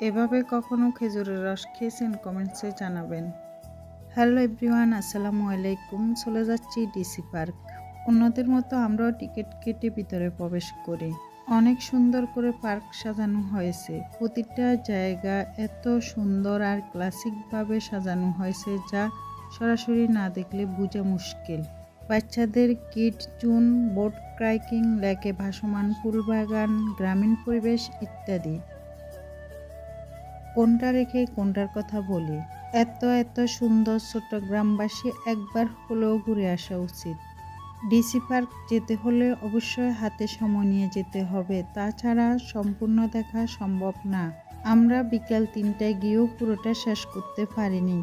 এভাবে কখনো খেজুরের রস খেয়েছেন? কমেন্টসে জানাবেন। হ্যালো এভরিওয়ান, আসসালামু আলাইকুম। চলে যাচ্ছি ডিসি পার্ক। অন্যদের মতো আমরাও টিকিট কেটে ভিতরে প্রবেশ করি। অনেক সুন্দর করে পার্ক সাজানো হয়েছে। প্রতিটা জায়গা এত সুন্দর আর ক্লাসিকভাবে সাজানো হয়েছে যা সরাসরি না দেখলে বোঝা মুশকিল। বাচ্চাদের কিড জোন, বোট ক্রাইকিং, লেকে ভাসমান ফুলবাগান, গ্রামীণ পরিবেশ ইত্যাদি। কোনটা রেখে কোনটার কথা বলি। এত সুন্দর চট্টগ্রামবাসী একবার হলেও ঘুরে আসা উচিত। ডিসি পার্ক যেতে হলে অবশ্যই হাতে সময় নিয়ে যেতে হবে, তাছাড়া সম্পূর্ণ দেখা সম্ভব না। আমরা বিকাল ৩টায় গিয়েও পুরোটা শেষ করতে পারিনি।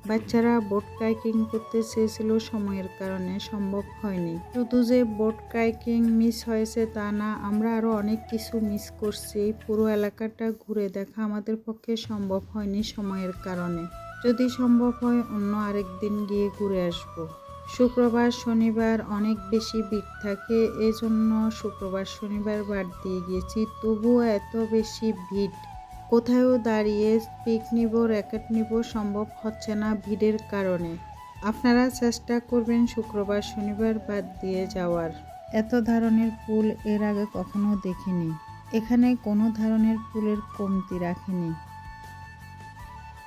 বাচ্চারা বোট কাইকিং করতে চেয়েছিল, সময়ের কারণে সম্ভব হয়নি। শুধু যে বোট কাইকিং মিস হয়েছে তা না, আমরা আরও অনেক কিছু মিস করছি। পুরো এলাকাটা ঘুরে দেখা আমাদের পক্ষে সম্ভব হয়নি সময়ের কারণে। যদি সম্ভব হয় অন্য আরেকদিন গিয়ে ঘুরে আসব। শুক্রবার শনিবার অনেক বেশি ভিড় থাকে, এজন্য শুক্রবার শনিবার বাদ দিয়ে গিয়েছি। তবুও এত বেশি ভিড়, কোথাও দাঁড়িয়ে পিক নিব, র্যাকেট নিব সম্ভব হচ্ছে না ভিড়ের কারণে। আপনারা চেষ্টা করবেন শুক্রবার শনিবার বাদ দিয়ে যাওয়ার। এত ধরনের পুল এর আগে কখনো দেখিনি। এখানে কোনো ধরনের পুলের কমতি রাখেনি।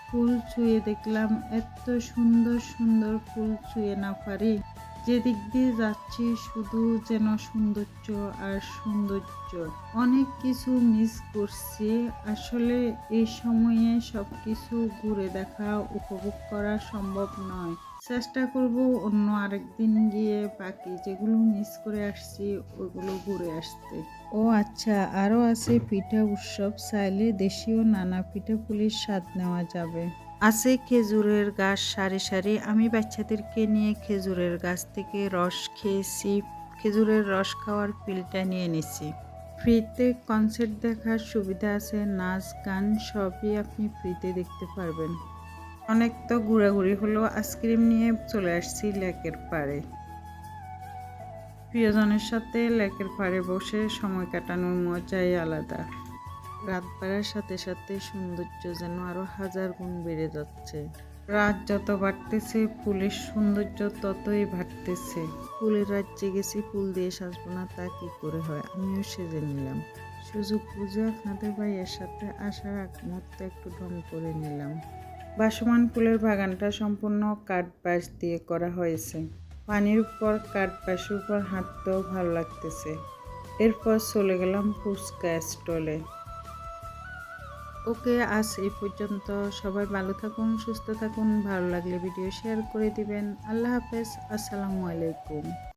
ফুল ছুঁয়ে দেখলাম, এত সুন্দর সুন্দর ফুল ছুঁয়ে না পারি। যেদিক দিয়ে যাচ্ছি শুধু যেন সৌন্দর্য আর সৌন্দর্য। অনেক কিছু মিস করছি। আসলে এই সময়ে সব কিছু ঘুরে দেখা, উপভোগ করা সম্ভব নয়। চেষ্টা করব অন্য আরেকদিন গিয়ে বাকি যেগুলো মিস করে আসছি ওগুলো ঘুরে আসতে। ও আচ্ছা, আরও আছে পিঠা উৎসব। চাইলে দেশীয় নানা পিঠাপুলির স্বাদ নেওয়া যাবে। আছে খেজুরের গাছ সারি সারি। আমি বাচ্চাদেরকে নিয়ে খেজুরের গাছ থেকে রস খেয়েছি। খেজুরের রস খাওয়ার ফিলটা নিয়ে নিছি। ফ্রিতে কনসার্ট দেখার সুবিধা আছে, নাচ গান সবই আপনি ফ্রিতে দেখতে পারবেন। অনেক তো ঘোরাঘুরি হলো, আইসক্রিম নিয়ে চলে আসছি লেকের পাড়ে। প্রিয়জনের সাথে লেকের পাড়ে বসে সময় কাটানোর মজাই আলাদা। রাত বাড়ার সাথে সাথে সৌন্দর্য যেন আরো 1000 গুণ বেড়ে যাচ্ছে। রাত যত বাড়তেছে ফুলের সৌন্দর্য ততই বাড়তেছে। ফুলের রাজ্যে গেছি, ফুল দিয়ে সাজবো না তা কি করে হয়, আমিও সেজে নিলাম। সুযোগ বুঝে আপনাদের ভাইয়ের সাথে আসার আগ মুহূর্তে একটু ঢং করে নিলাম। ভাসমান ফুলের বাগানটা সম্পূর্ণ কাঠ বাঁশ দিয়ে করা হয়েছে। পানির উপর কাঠ বাঁশের উপর হাঁটতেও ভালো লাগতেছে। এরপর চলে গেলাম ফুচকা স্টলে। ওকে, আজ এই পর্যন্ত। সবাই ভালো থাকুন, সুস্থ থাকুন। ভালো লাগলে ভিডিও শেয়ার করে দিবেন। আল্লাহ হাফেজ, আসসালামু আলাইকুম।